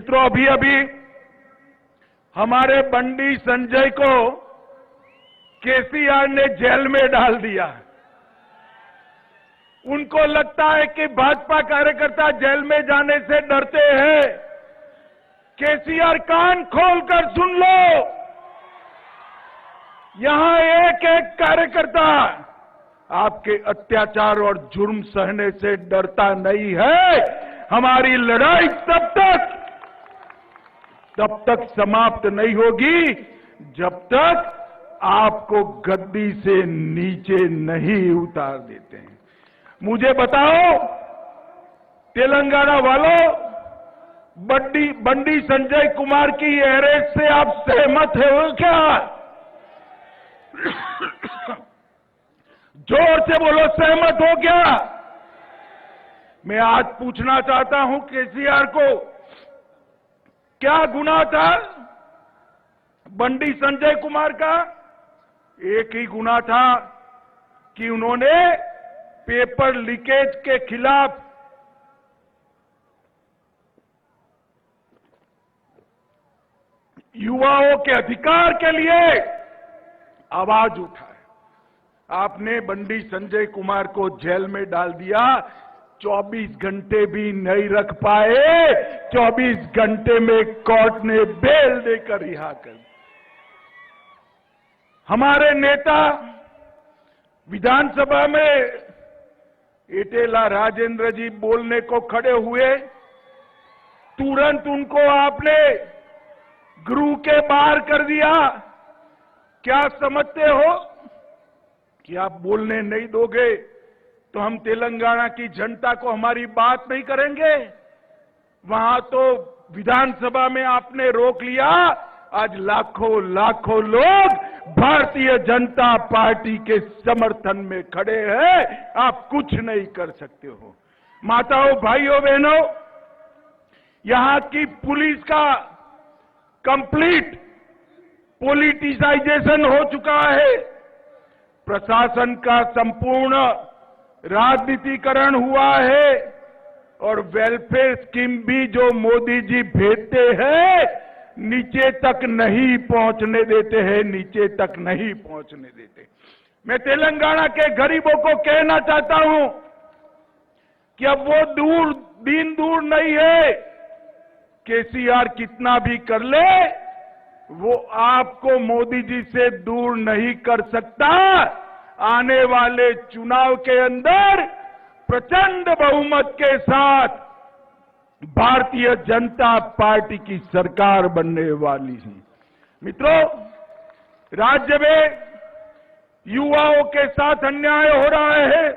मित्रों, अभी अभी हमारे बंडी संजय को केसीआर ने जेल में डाल दिया। उनको लगता है कि भाजपा कार्यकर्ता जेल में जाने से डरते हैं। केसीआर, कान खोलकर सुन लो, यहां एक एक कार्यकर्ता आपके अत्याचार और जुर्म सहने से डरता नहीं है। हमारी लड़ाई तब तक समाप्त नहीं होगी जब तक आपको गद्दी से नीचे नहीं उतार देते हैं। मुझे बताओ, तेलंगाना वालों, बंडी संजय कुमार की अरेस्ट से आप सहमत हो क्या? जोर से बोलो, सहमत हो क्या? मैं आज पूछना चाहता हूं केसीआर को, क्या गुनाह था बंडी संजय कुमार का? एक ही गुनाह था कि उन्होंने पेपर लीकेज के खिलाफ युवाओं के अधिकार के लिए आवाज उठाई। आपने बंडी संजय कुमार को जेल में डाल दिया, 24 घंटे भी नहीं रख पाए। 24 घंटे में कोर्ट ने बेल देकर रिहा कर दिया। हमारे नेता विधानसभा में इटेला राजेंद्र जी बोलने को खड़े हुए, तुरंत उनको आपने गृह के बाहर कर दिया। क्या समझते हो कि आप बोलने नहीं दोगे तो हम तेलंगाना की जनता को हमारी बात नहीं करेंगे? वहां तो विधानसभा में आपने रोक लिया। आज लाखों लाखों लोग भारतीय जनता पार्टी के समर्थन में खड़े हैं। आप कुछ नहीं कर सकते हो। माताओं, भाइयों, बहनों, यहां की पुलिस का कंप्लीट पॉलिटिसाइजेशन हो चुका है। प्रशासन का संपूर्ण राजनीतिकरण हुआ है और वेलफेयर स्कीम भी जो मोदी जी भेजते हैं, नीचे तक नहीं पहुंचने देते हैं, नीचे तक नहीं पहुंचने देते। मैं तेलंगाना के गरीबों को कहना चाहता हूं कि अब वो दिन दूर नहीं है। केसीआर कितना भी कर ले, वो आपको मोदी जी से दूर नहीं कर सकता। आने वाले चुनाव के अंदर प्रचंड बहुमत के साथ भारतीय जनता पार्टी की सरकार बनने वाली है। मित्रों, राज्य में युवाओं के साथ अन्याय हो रहा है।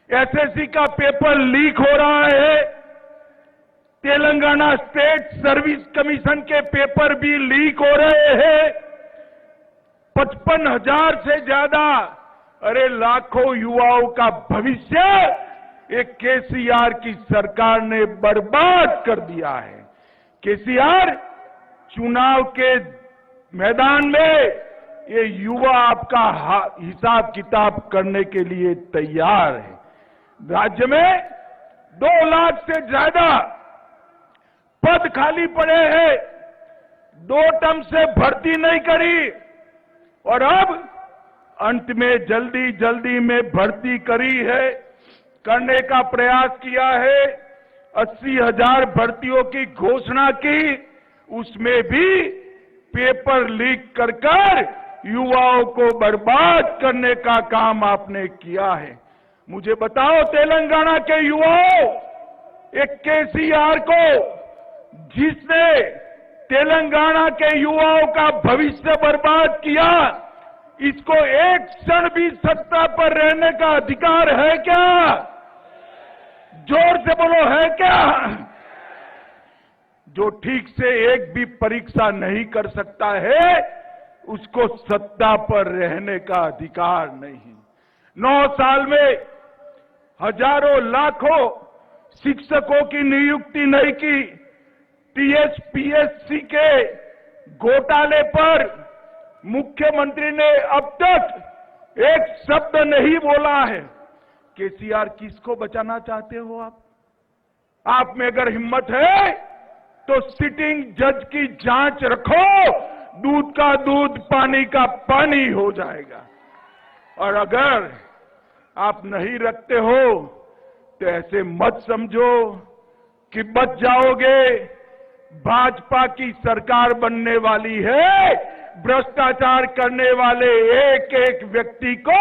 एसएससी का पेपर लीक हो रहा है। तेलंगाना स्टेट सर्विस कमीशन के पेपर भी लीक हो रहे हैं। 55,000 से ज्यादा, अरे लाखों युवाओं का भविष्य एक केसीआर की सरकार ने बर्बाद कर दिया है। केसीआर, चुनाव के मैदान में ये युवा आपका हिसाब किताब करने के लिए तैयार है। राज्य में 2 लाख से ज्यादा पद खाली पड़े हैं। 2 टर्म से भर्ती नहीं करी और अब अंत में जल्दी में भर्ती करने का प्रयास किया है। 80,000 भर्तियों की घोषणा की, उसमें भी पेपर लीक कर युवाओं को बर्बाद करने का काम आपने किया है। मुझे बताओ, तेलंगाना के युवाओं, एक केसीआर को, जिसने तेलंगाना के युवाओं का भविष्य बर्बाद किया, इसको एक क्षण भी सत्ता पर रहने का अधिकार है क्या? जोर से बोलो, है क्या? जो ठीक से एक भी परीक्षा नहीं कर सकता है, उसको सत्ता पर रहने का अधिकार नहीं। 9 साल में हजारों लाखों शिक्षकों की नियुक्ति नहीं की। टीएसपीएससी के घोटाले पर मुख्यमंत्री ने अब तक एक शब्द नहीं बोला है। केसीआर, किसको बचाना चाहते हो आप में अगर हिम्मत है तो सिटिंग जज की जांच रखो, दूध का दूध पानी का पानी हो जाएगा। और अगर आप नहीं रखते हो तो ऐसे मत समझो कि बच जाओगे। भाजपा की सरकार बनने वाली है, भ्रष्टाचार करने वाले एक एक व्यक्ति को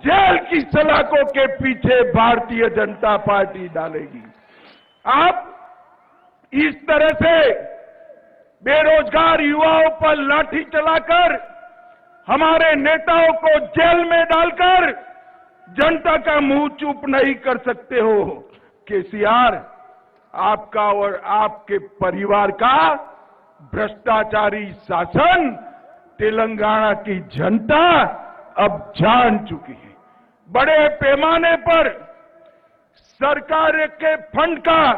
जेल की सलाखों के पीछे भारतीय जनता पार्टी डालेगी। आप इस तरह से बेरोजगार युवाओं पर लाठी चलाकर, हमारे नेताओं को जेल में डालकर जनता का मुंह चुप नहीं कर सकते हो। केसीआर, आपका और आपके परिवार का भ्रष्टाचारी शासन तेलंगाना की जनता अब जान चुकी है। बड़े पैमाने पर सरकार के फंड का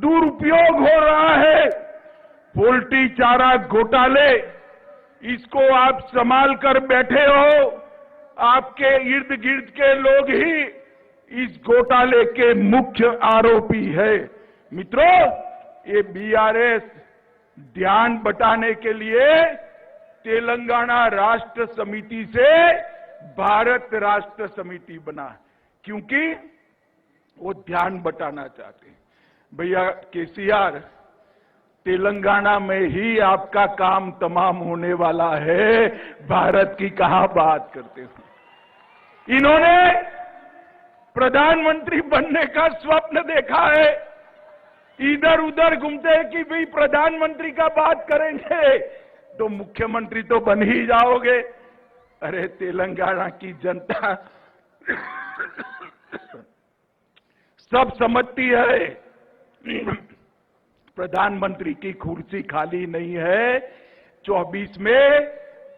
दुरुपयोग हो रहा है। पोल्ट्री चारा घोटाले, इसको आप संभाल कर बैठे हो। आपके इर्द गिर्द के लोग ही इस घोटाले के मुख्य आरोपी है। मित्रों, ये बीआरएस ध्यान बटाने के लिए तेलंगाना राष्ट्र समिति से भारत राष्ट्र समिति बना, क्योंकि वो ध्यान बटाना चाहते हैं। भैया केसीआर, तेलंगाना में ही आपका काम तमाम होने वाला है, भारत की कहां बात करते हो। इन्होंने प्रधानमंत्री बनने का स्वप्न देखा है, इधर उधर घूमते हैं कि भाई प्रधानमंत्री का बात करेंगे तो मुख्यमंत्री तो बन ही जाओगे। अरे तेलंगाना की जनता सब समझती है, प्रधानमंत्री की कुर्सी खाली नहीं है। 24 में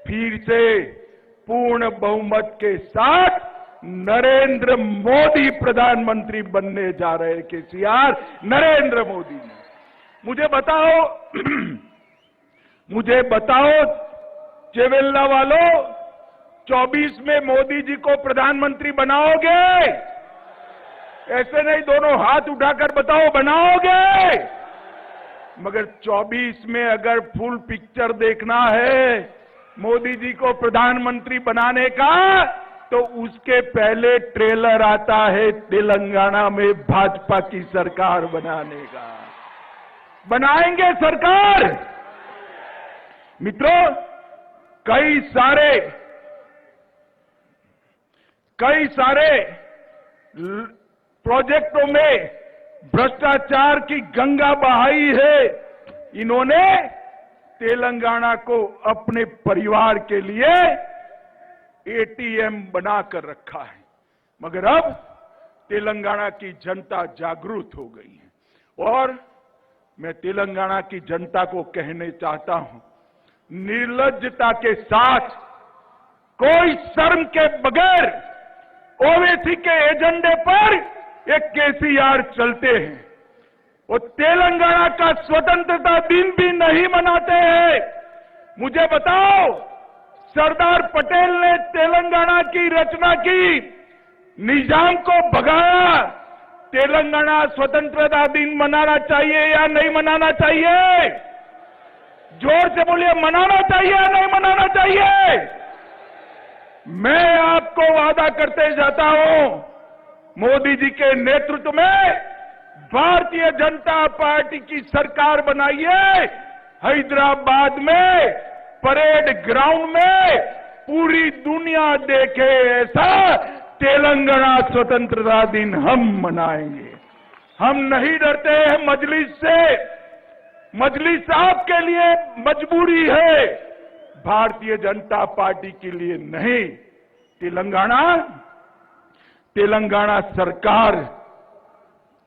फिर से पूर्ण बहुमत के साथ नरेंद्र मोदी प्रधानमंत्री बनने जा रहे हैं। केसीआर, नरेंद्र मोदी जी, मुझे बताओ चेवेल्ला वालों, 24 में मोदी जी को प्रधानमंत्री बनाओगे? ऐसे नहीं, दोनों हाथ उठाकर बताओ, बनाओगे? मगर 24 में अगर फुल पिक्चर देखना है मोदी जी को प्रधानमंत्री बनाने का, तो उसके पहले ट्रेलर आता है तेलंगाना में भाजपा की सरकार बनाने का। बनाएंगे सरकार? मित्रों, कई सारे प्रोजेक्टों में भ्रष्टाचार की गंगा बहाई है। इन्होंने तेलंगाना को अपने परिवार के लिए एटीएम बनाकर रखा है। मगर अब तेलंगाना की जनता जागरूक हो गई है और मैं तेलंगाना की जनता को कहने चाहता हूं, निर्लज्जता के साथ, कोई शर्म के बगैर ओवैसी के एजेंडे पर एक केसीआर चलते हैं। वो तेलंगाना का स्वतंत्रता दिन भी नहीं मनाते हैं। मुझे बताओ, सरदार पटेल ने तेलंगाना की रचना की, निजाम को भगाया। तेलंगाना स्वतंत्रता दिन मनाना चाहिए या नहीं मनाना चाहिए? जोर से बोलिए, मनाना चाहिए या नहीं मनाना चाहिए? मैं आपको वादा करते जाता हूं, मोदी जी के नेतृत्व में भारतीय जनता पार्टी की सरकार बनाइए। हैदराबाद में परेड ग्राउंड में पूरी दुनिया देखे ऐसा तेलंगाना स्वतंत्रता दिन हम मनाएंगे। हम नहीं डरते हैं मजलिस से। मजलिस आपके लिए मजबूरी है, भारतीय जनता पार्टी के लिए नहीं। तेलंगाना सरकार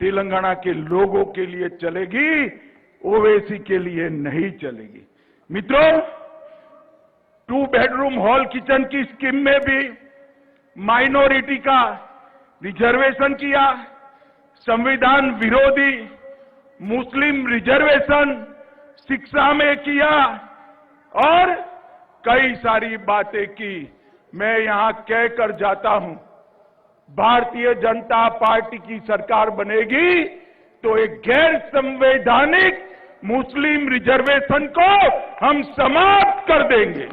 तेलंगाना के लोगों के लिए चलेगी, ओवैसी के लिए नहीं चलेगी। मित्रों, 2 बेडरूम हॉल किचन की स्कीम में भी माइनॉरिटी का रिजर्वेशन किया, संविधान विरोधी मुस्लिम रिजर्वेशन शिक्षा में किया और कई सारी बातें की। मैं यहां कहकर जाता हूं, भारतीय जनता पार्टी की सरकार बनेगी तो एक गैर संवैधानिक मुस्लिम रिजर्वेशन को हम समाप्त कर देंगे।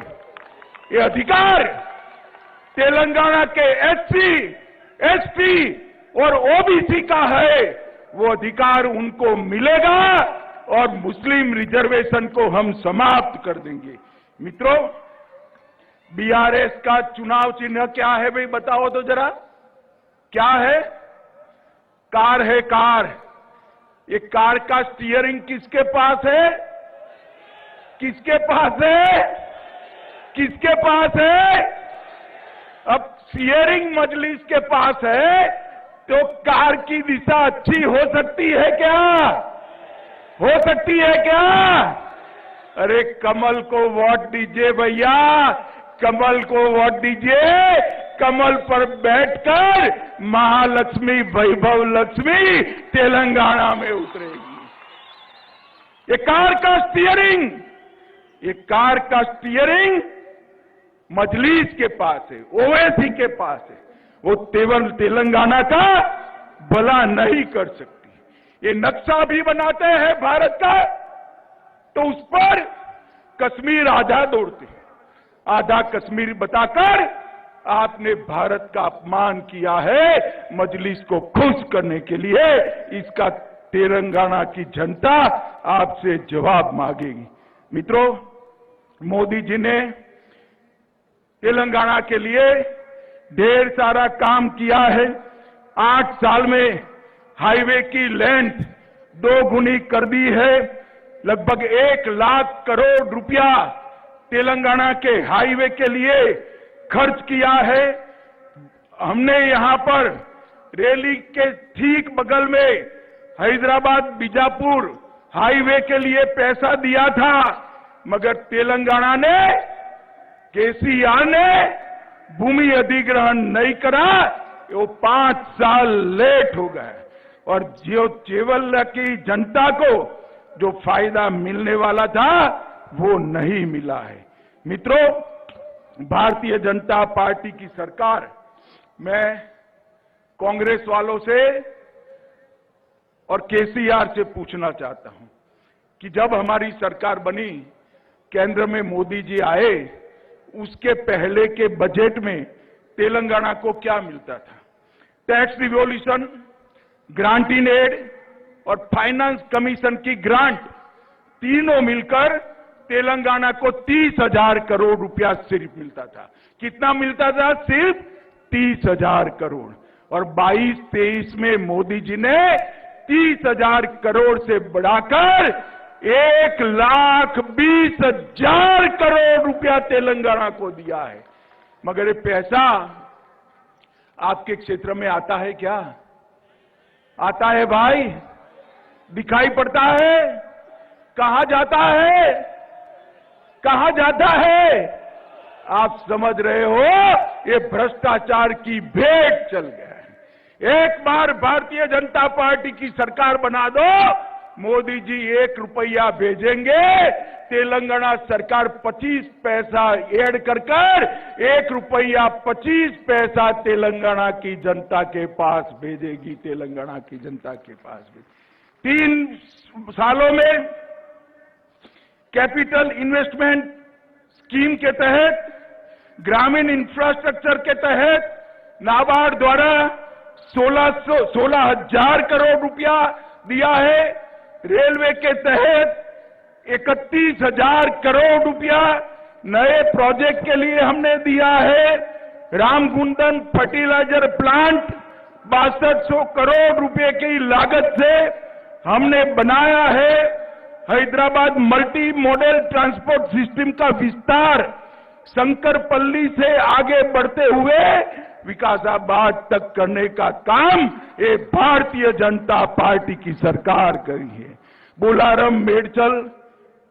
ये अधिकार तेलंगाना के एससी, एसटी और ओबीसी का है, वो अधिकार उनको मिलेगा और मुस्लिम रिजर्वेशन को हम समाप्त कर देंगे। मित्रों, बीआरएस का चुनाव चिन्ह क्या है भाई, बताओ तो जरा, क्या है? कार है, कार। ये कार का स्टीयरिंग किसके पास है? किसके पास है? किसके पास है? अब स्टीयरिंग मजलिस के पास है तो कार की दिशा अच्छी हो सकती है क्या? हो सकती है क्या? अरे कमल को वोट दीजिए भैया, कमल को वोट दीजिए। कमल पर बैठकर महालक्ष्मी, वैभव लक्ष्मी तेलंगाना में उतरेगी। ये कार का स्टीयरिंग, ये कार का स्टीयरिंग मजलिस के पास है, ओवैसी के पास है। वो तेलंगाना का भला नहीं कर सकती। ये नक्शा भी बनाते हैं भारत का, तो उस पर कश्मीर आधा दौड़ते हैं। आधा कश्मीर बताकर आपने भारत का अपमान किया है। मजलिस को खुश करने के लिए इसका तेलंगाना की जनता आपसे जवाब मांगेगी। मित्रों, मोदी जी ने तेलंगाना के लिए ढेर सारा काम किया है। 8 साल में हाईवे की लेंथ 2 गुनी कर दी है। लगभग 1 लाख करोड़ रुपया तेलंगाना के हाईवे के लिए खर्च किया है। हमने यहां पर रैली के ठीक बगल में हैदराबाद बीजापुर हाईवे के लिए पैसा दिया था, मगर तेलंगाना ने, केसीआर ने भूमि अधिग्रहण नहीं करा। वो 5 साल लेट हो गए और जो केवल की जनता को जो फायदा मिलने वाला था वो नहीं मिला है। मित्रों, भारतीय जनता पार्टी की सरकार, मैं कांग्रेस वालों से और केसीआर से पूछना चाहता हूं कि जब हमारी सरकार बनी, केंद्र में मोदी जी आए, उसके पहले के बजट में तेलंगाना को क्या मिलता था? Tax revolution, grant in aid और फाइनेंस कमीशन की ग्रांट तीनों मिलकर तेलंगाना को 30,000 करोड़ रुपया सिर्फ मिलता था। कितना मिलता था? सिर्फ 30,000 करोड़। और 22-23 में मोदी जी ने 30,000 करोड़ से बढ़ाकर 1,20,000 करोड़ रुपया तेलंगाना को दिया है। मगर ये पैसा आपके क्षेत्र में आता है क्या? आता है भाई? दिखाई पड़ता है? कहां जाता है? कहां जाता है? आप समझ रहे हो, ये भ्रष्टाचार की भेंट चल गया है। एक बार भारतीय जनता पार्टी की सरकार बना दो, मोदी जी 1 रुपया भेजेंगे, तेलंगाना सरकार 25 पैसा ऐड कर 1 रुपया 25 पैसा तेलंगाना की जनता के पास भेजेगी। तेलंगाना की जनता के पास भेजेगी। 3 सालों में कैपिटल इन्वेस्टमेंट स्कीम के तहत, ग्रामीण इंफ्रास्ट्रक्चर के तहत नाबार्ड द्वारा 16,000 करोड़ रुपया दिया है। रेलवे के तहत 31,000 करोड़ रुपया नए प्रोजेक्ट के लिए हमने दिया है। रामगुंडम फर्टिलाइजर प्लांट 6200 करोड़ रुपए की लागत से हमने बनाया है। Hyderabad multi modal transport system का विस्तार शंकरपल्ली से आगे बढ़ते हुए विकासाबाद तक करने का काम ये भारतीय जनता पार्टी की सरकार करी है। बोलारम, मेडचल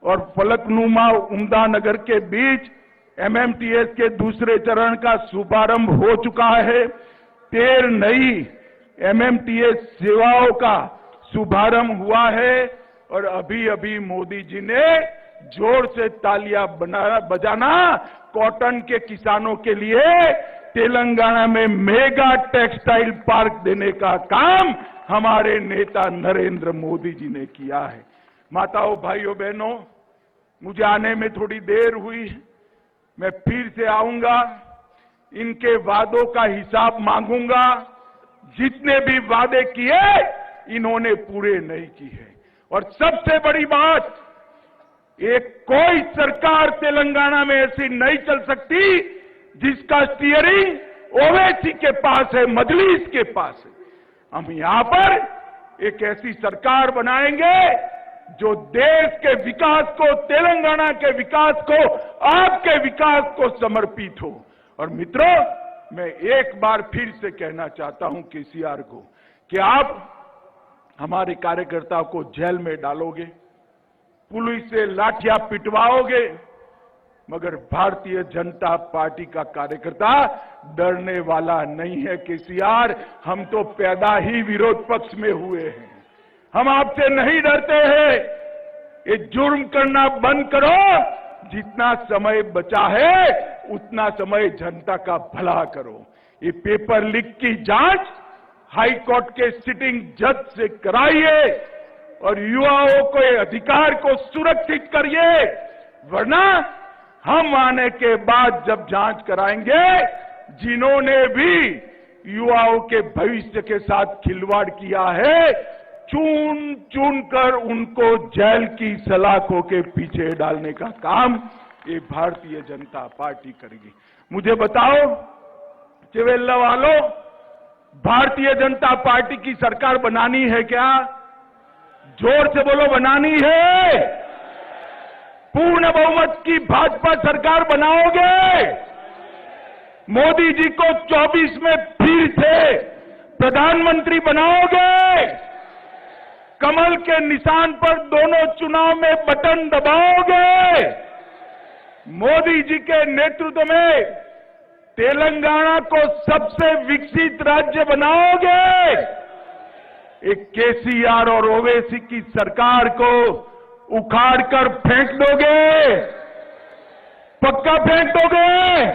और फलकनुमा उमदानगर के बीच एमएमटीएस के दूसरे चरण का शुभारंभ हो चुका है। 13 नई एमएमटीएस सेवाओं का शुभारंभ हुआ है और अभी अभी मोदी जी ने जोर से तालियां बजाना कॉटन के किसानों के लिए तेलंगाना में मेगा टेक्सटाइल पार्क देने का काम हमारे नेता नरेंद्र मोदी जी ने किया है। माताओं, भाइयों, बहनों, मुझे आने में थोड़ी देर हुई, मैं फिर से आऊंगा, इनके वादों का हिसाब मांगूंगा। जितने भी वादे किए इन्होंने पूरे नहीं किए। और सबसे बड़ी बात, एक कोई सरकार तेलंगाना में ऐसी नहीं चल सकती जिसका स्टीयरिंग ओवैसी के पास है, मजलिस के पास है। हम यहां पर एक ऐसी सरकार बनाएंगे जो देश के विकास को, तेलंगाना के विकास को, आपके विकास को समर्पित हो। और मित्रों, मैं एक बार फिर से कहना चाहता हूं केसीआर को कि आप हमारे कार्यकर्ताओं को जेल में डालोगे, पुलिस से लाठियां पिटवाओगे, मगर भारतीय जनता पार्टी का कार्यकर्ता डरने वाला नहीं है। केसीआर, हम तो पैदा ही विरोध पक्ष में हुए हैं, हम आपसे नहीं डरते हैं। ये जुर्म करना बंद करो, जितना समय बचा है उतना समय जनता का भला करो। ये पेपर लीक की जांच हाई कोर्ट के सिटिंग जज से कराइए और युवाओं के अधिकार को सुरक्षित करिए, वरना हम आने के बाद जब जांच कराएंगे, जिन्होंने भी युवाओं के भविष्य के साथ खिलवाड़ किया है, चुन चुन कर उनको जेल की सलाखों के पीछे डालने का काम ये भारतीय जनता पार्टी करेगी। मुझे बताओ चिवेल्ला वालों, भारतीय जनता पार्टी की सरकार बनानी है क्या? जोर से बोलो, बनानी है? पूर्ण बहुमत की भाजपा सरकार बनाओगे? मोदी जी को 24 में फिर से प्रधानमंत्री बनाओगे? कमल के निशान पर दोनों चुनाव में बटन दबाओगे? मोदी जी के नेतृत्व में तेलंगाना को सबसे विकसित राज्य बनाओगे? एक केसीआर और ओवैसी की सरकार को उखाड़कर फेंक दोगे? पक्का फेंक दोगे?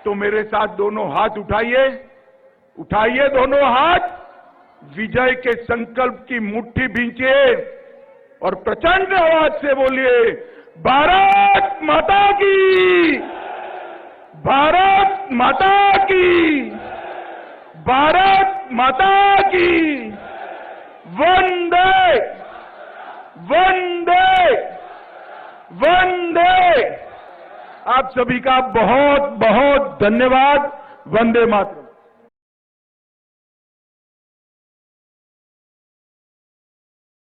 तो मेरे साथ दोनों हाथ उठाइए, उठाइए दोनों हाथ, विजय के संकल्प की मुट्ठी भींचिए और प्रचंड आवाज से बोलिए, भारत माता की, भारत माता की, भारत माता की, वंदे वंदे वंदे। आप सभी का बहुत बहुत धन्यवाद। वंदे मातरम।